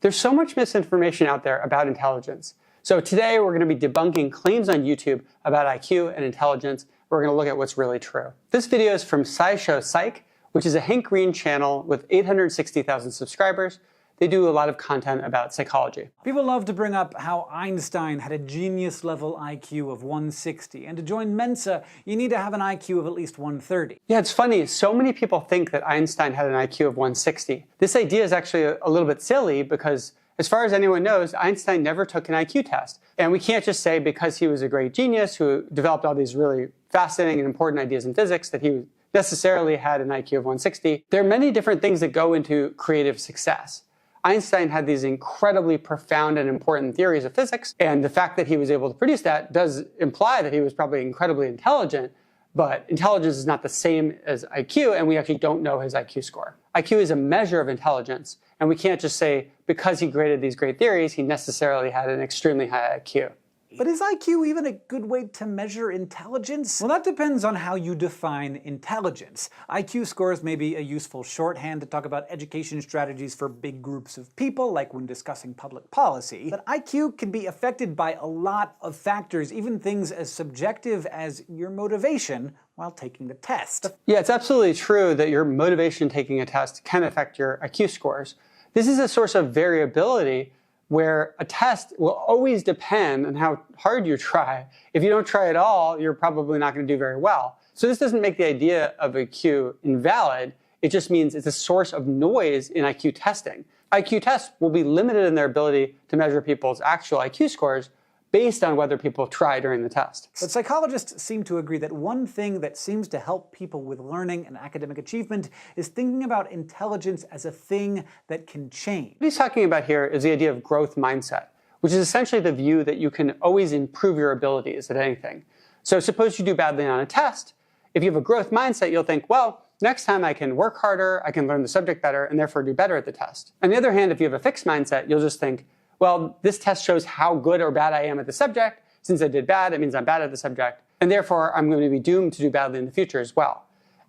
There's so much misinformation out there about intelligence. So today we're going to be debunking claims on YouTube about IQ and intelligence. We're going to look at what's really true. This video is from SciShow Psych, which is a Hank Green channel with 860,000 subscribers. They do a lot of content about psychology. People love to bring up how Einstein had a genius-level IQ of 160, and to join Mensa, you need to have an IQ of at least 130. Yeah, it's funny. So many people think that Einstein had an IQ of 160. This idea is actually a little bit silly because, as far as anyone knows, Einstein never took an IQ test. And we can't just say because he was a great genius who developed all these really fascinating and important ideas in physics that he necessarily had an IQ of 160. There are many different things that go into creative success. Einstein had these incredibly profound and important theories of physics, and the fact that he was able to produce that does imply that he was probably incredibly intelligent, but intelligence is not the same as IQ, and we actually don't know his IQ score. IQ is a measure of intelligence, and we can't just say because he created these great theories, he necessarily had an extremely high IQ. But is IQ even a good way to measure intelligence? Well, that depends on how you define intelligence. IQ scores may be a useful shorthand to talk about education strategies for big groups of people, like when discussing public policy. But IQ can be affected by a lot of factors, even things as subjective as your motivation while taking the test. Yeah, it's absolutely true that your motivation taking a test can affect your IQ scores. This is a source of variability where a test will always depend on how hard you try. If you don't try at all, you're probably not going to do very well. So this doesn't make the idea of IQ invalid. It just means it's a source of noise in IQ testing. IQ tests will be limited in their ability to measure people's actual IQ scores based on whether people try during the test. But psychologists seem to agree that one thing that seems to help people with learning and academic achievement is thinking about intelligence as a thing that can change. What he's talking about here is the idea of growth mindset, which is essentially the view that you can always improve your abilities at anything. So suppose you do badly on a test. If you have a growth mindset, you'll think, well, next time I can work harder, I can learn the subject better, and therefore do better at the test. On the other hand, if you have a fixed mindset, you'll just think, well, this test shows how good or bad I am at the subject. Since I did bad, it means I'm bad at the subject. And therefore, I'm going to be doomed to do badly in the future as well.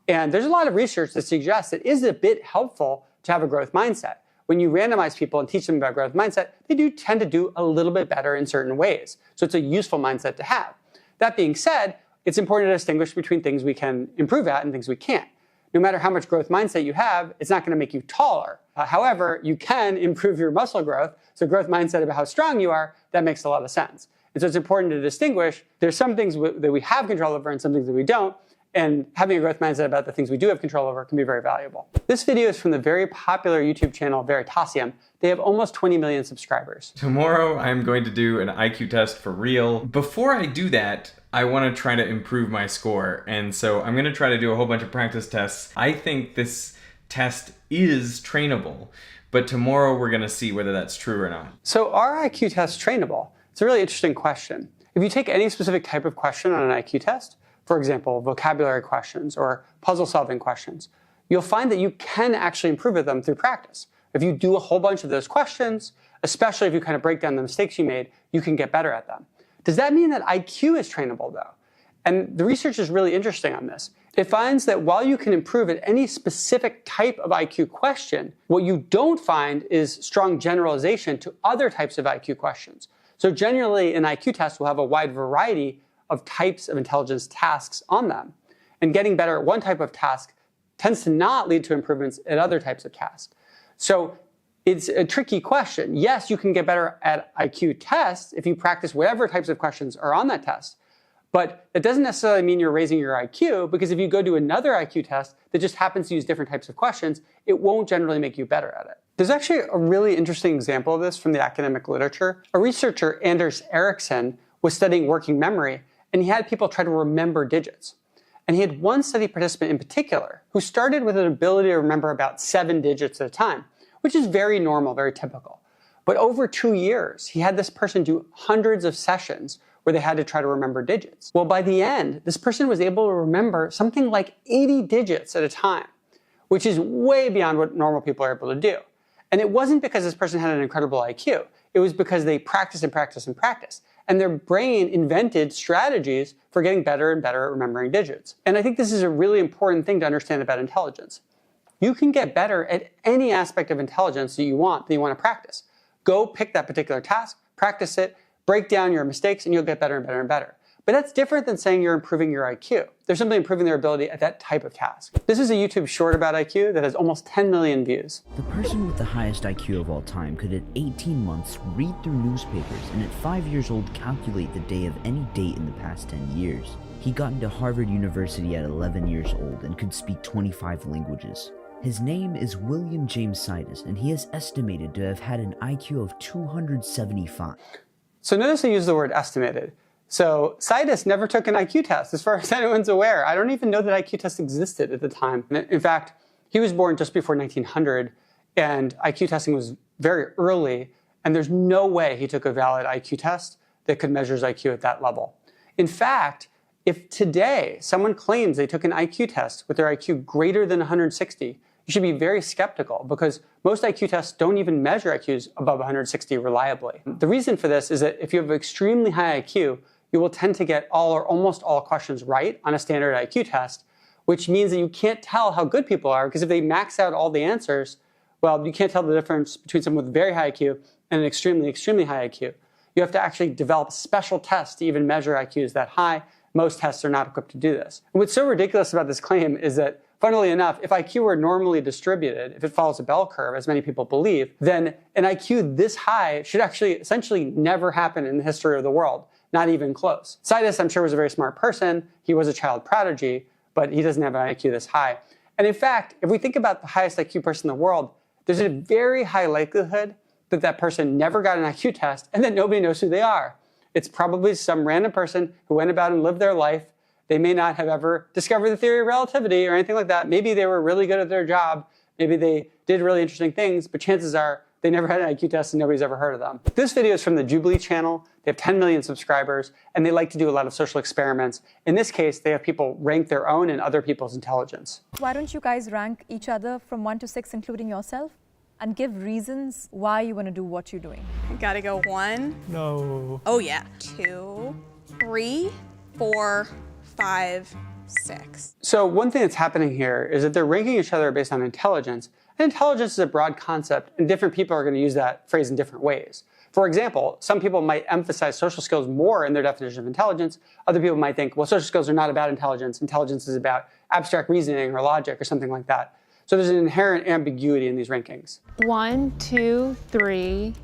And there's a lot of research that suggests it is a bit helpful to have a growth mindset. When you randomize people and teach them about growth mindset, they do tend to do a little bit better in certain ways. So it's a useful mindset to have. That being said, it's important to distinguish between things we can improve at and things we can't. No matter how much growth mindset you have, it's not going to make you taller. However, you can improve your muscle growth. So growth mindset about how strong you are, that makes a lot of sense. And so it's important to distinguish. There's some things that we have control over and some things that we don't. And having a growth mindset about the things we do have control over can be very valuable. This video is from the very popular YouTube channel Veritasium. They have almost 20 million subscribers. Tomorrow I'm going to do an IQ test for real. Before I do that, I want to try to improve my score. And so I'm going to try to do a whole bunch of practice tests. I think this test is trainable, but tomorrow we're going to see whether that's true or not. So are IQ tests trainable? It's a really interesting question. If you take any specific type of question on an IQ test, for example, vocabulary questions or puzzle-solving questions, you'll find that you can actually improve at them through practice. If you do a whole bunch of those questions, especially if you kind of break down the mistakes you made, you can get better at them. Does that mean that IQ is trainable, though? And the research is really interesting on this. It finds that while you can improve at any specific type of IQ question, what you don't find is strong generalization to other types of IQ questions. So generally, an IQ test will have a wide variety of types of intelligence tasks on them. And getting better at one type of task tends to not lead to improvements at other types of tasks. So it's a tricky question. Yes, you can get better at IQ tests if you practice whatever types of questions are on that test. But it doesn't necessarily mean you're raising your IQ, because if you go do another IQ test that just happens to use different types of questions, it won't generally make you better at it. There's actually a really interesting example of this from the academic literature. A researcher, Anders Ericsson, was studying working memory, and he had people try to remember digits. And he had one study participant in particular who started with an ability to remember about 7 digits at a time, which is very normal, very typical. But over 2 years, he had this person do hundreds of sessions where they had to try to remember digits. Well, by the end, this person was able to remember something like 80 digits at a time, which is way beyond what normal people are able to do. And it wasn't because this person had an incredible IQ. It was because they practiced and practiced and practiced. And their brain invented strategies for getting better and better at remembering digits. And I think this is a really important thing to understand about intelligence. You can get better at any aspect of intelligence that you want to practice. Go pick that particular task, practice it, break down your mistakes, and you'll get better and better and better. But that's different than saying you're improving your IQ. They're simply improving their ability at that type of task. This is a YouTube short about IQ that has almost 10 million views. The person with the highest IQ of all time could at 18 months read through newspapers and at 5 years old calculate the day of any date in the past 10 years. He got into Harvard University at 11 years old and could speak 25 languages. His name is William James Sidis, and he is estimated to have had an IQ of 275. So notice I use the word estimated. So Sidis never took an IQ test, as far as anyone's aware. I don't even know that IQ tests existed at the time. In fact, he was born just before 1900, and IQ testing was very early, and there's no way he took a valid IQ test that could measure his IQ at that level. In fact, if today someone claims they took an IQ test with their IQ greater than 160, you should be very skeptical, because most IQ tests don't even measure IQs above 160 reliably. The reason for this is that if you have extremely high IQ, you will tend to get all or almost all questions right on a standard IQ test, which means that you can't tell how good people are, because if they max out all the answers, well, you can't tell the difference between someone with very high IQ and an extremely, extremely high IQ. You have to actually develop special tests to even measure IQs that high. Most tests are not equipped to do this. And what's so ridiculous about this claim is that, funnily enough, if IQ were normally distributed, if it follows a bell curve, as many people believe, then an IQ this high should actually essentially never happen in the history of the world, not even close. Sidis, I'm sure, was a very smart person. He was a child prodigy, but he doesn't have an IQ this high. And in fact, if we think about the highest IQ person in the world, there's a very high likelihood that that person never got an IQ test and that nobody knows who they are. It's probably some random person who went about and lived their life. They may not have ever discovered the theory of relativity or anything like that. Maybe they were really good at their job. Maybe they did really interesting things, but chances are they never had an IQ test and nobody's ever heard of them. This video is from the Jubilee channel. They have 10 million subscribers, and they like to do a lot of social experiments. In this case, they have people rank their own and other people's intelligence. Why don't you guys rank each other from 1 to 6, including yourself, and give reasons why you want to do what you're doing? Gotta go 1. No. Oh yeah. 2, 3, 4, 5, 6. So one thing that's happening here is that they're ranking each other based on intelligence. And intelligence is a broad concept, and different people are going to use that phrase in different ways. For example, some people might emphasize social skills more in their definition of intelligence. Other people might think, well, social skills are not about intelligence. Intelligence is about abstract reasoning or logic or something like that. So there's an inherent ambiguity in these rankings. 1, 2, 3,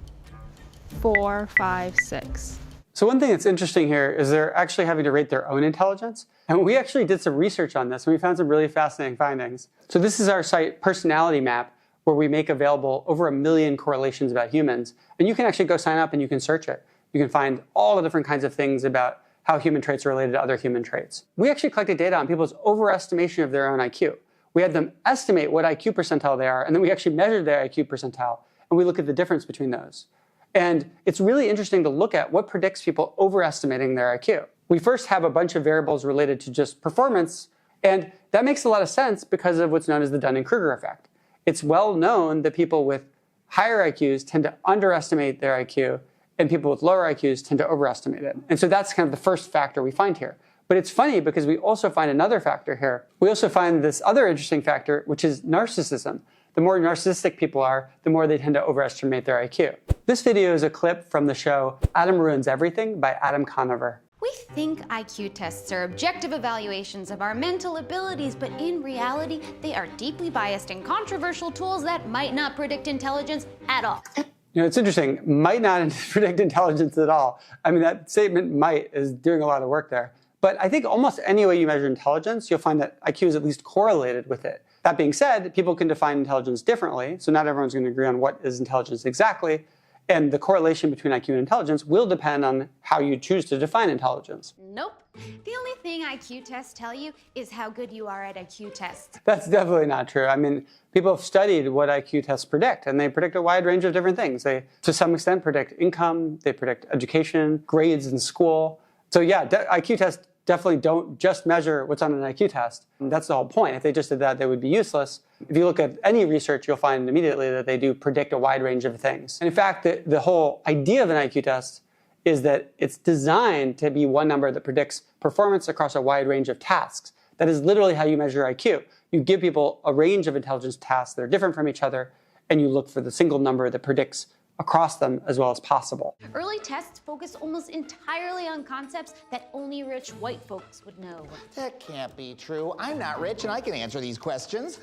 4, 5, 6. So one thing that's interesting here is they're actually having to rate their own intelligence. And we actually did some research on this, and we found some really fascinating findings. So this is our site personality map, where we make available over 1 million correlations about humans. And you can actually go sign up and you can search it. You can find all the different kinds of things about how human traits are related to other human traits. We actually collected data on people's overestimation of their own IQ. We had them estimate what IQ percentile they are, and then we actually measured their IQ percentile, and we look at the difference between those. And it's really interesting to look at what predicts people overestimating their IQ. We first have a bunch of variables related to just performance, and that makes a lot of sense because of what's known as the Dunning-Kruger effect. It's well known that people with higher IQs tend to underestimate their IQ, and people with lower IQs tend to overestimate it. And so that's kind of the first factor we find here. But it's funny because we also find another factor here. We also find this other interesting factor, which is narcissism. The more narcissistic people are, the more they tend to overestimate their IQ. This video is a clip from the show Adam Ruins Everything by Adam Conover. We think IQ tests are objective evaluations of our mental abilities, but in reality, they are deeply biased and controversial tools that might not predict intelligence at all. You know, it's interesting, might not predict intelligence at all. I mean, that statement might is doing a lot of work there. But I think almost any way you measure intelligence, you'll find that IQ is at least correlated with it. That being said, people can define intelligence differently, so not everyone's going to agree on what is intelligence exactly. And the correlation between IQ and intelligence will depend on how you choose to define intelligence. Nope. The only thing IQ tests tell you is how good you are at IQ tests. That's definitely not true. I mean, people have studied what IQ tests predict, and they predict a wide range of different things. They, to some extent, predict income, they predict education, grades in school. So yeah, IQ tests definitely don't just measure what's on an IQ test. And that's the whole point. If they just did that, they would be useless. If you look at any research, you'll find immediately that they do predict a wide range of things. And in fact, the whole idea of an IQ test is that it's designed to be one number that predicts performance across a wide range of tasks. That is literally how you measure IQ. You give people a range of intelligence tasks that are different from each other, and you look for the single number that predicts across them as well as possible. Early tests focus almost entirely on concepts that only rich white folks would know. That can't be true. I'm not rich and I can answer these questions.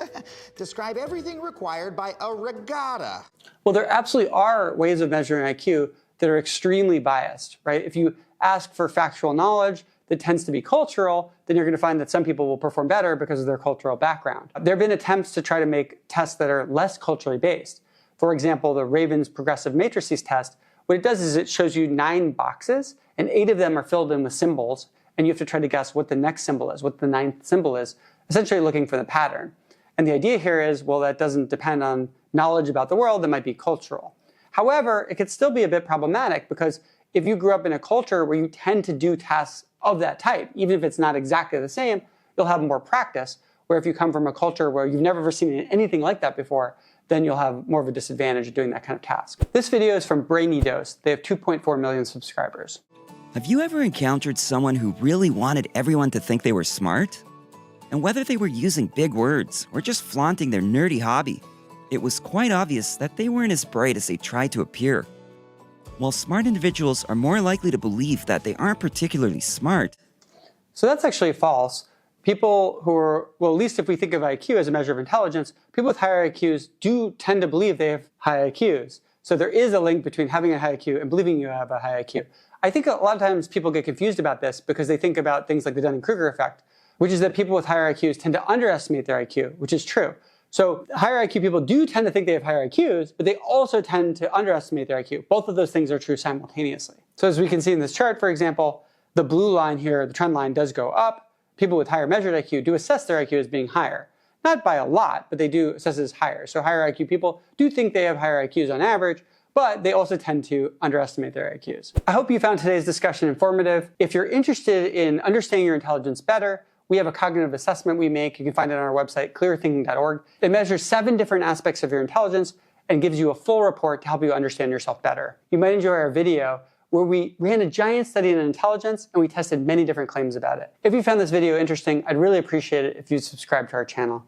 Describe everything required by a regatta. Well, there absolutely are ways of measuring IQ that are extremely biased, right? If you ask for factual knowledge that tends to be cultural, then you're going to find that some people will perform better because of their cultural background. There have been attempts to try to make tests that are less culturally based. For example, the Raven's progressive matrices test, what it does is it shows you 9 boxes, and 8 of them are filled in with symbols, and you have to try to guess what the next symbol is, what the 9th symbol is, essentially looking for the pattern. And the idea here is, well, that doesn't depend on knowledge about the world, that might be cultural. However, it could still be a bit problematic because if you grew up in a culture where you tend to do tests of that type, even if it's not exactly the same, you'll have more practice. Where if you come from a culture where you've never ever seen anything like that before, then you'll have more of a disadvantage of doing that kind of task. This video is from Brainy Dose. They have 2.4 million subscribers. Have you ever encountered someone who really wanted everyone to think they were smart? And whether they were using big words or just flaunting their nerdy hobby, it was quite obvious that they weren't as bright as they tried to appear. While smart individuals are more likely to believe that they aren't particularly smart. So that's actually false. People who are, well, at least if we think of IQ as a measure of intelligence, people with higher IQs do tend to believe they have high IQs. So there is a link between having a high IQ and believing you have a high IQ. I think a lot of times people get confused about this because they think about things like the Dunning-Kruger effect, which is that people with higher IQs tend to underestimate their IQ, which is true. So higher IQ people do tend to think they have higher IQs, but they also tend to underestimate their IQ. Both of those things are true simultaneously. So as we can see in this chart, for example, the blue line here, the trend line does go up. People with higher measured IQ do assess their IQ as being higher. Not by a lot, but they do assess it as higher. So higher IQ people do think they have higher IQs on average, but they also tend to underestimate their IQs. I hope you found today's discussion informative. If you're interested in understanding your intelligence better, we have a cognitive assessment we make. You can find it on our website, clearthinking.org. It measures 7 different aspects of your intelligence and gives you a full report to help you understand yourself better. You might enjoy our video where we ran a giant study in intelligence and we tested many different claims about it. If you found this video interesting, I'd really appreciate it if you'd subscribe to our channel.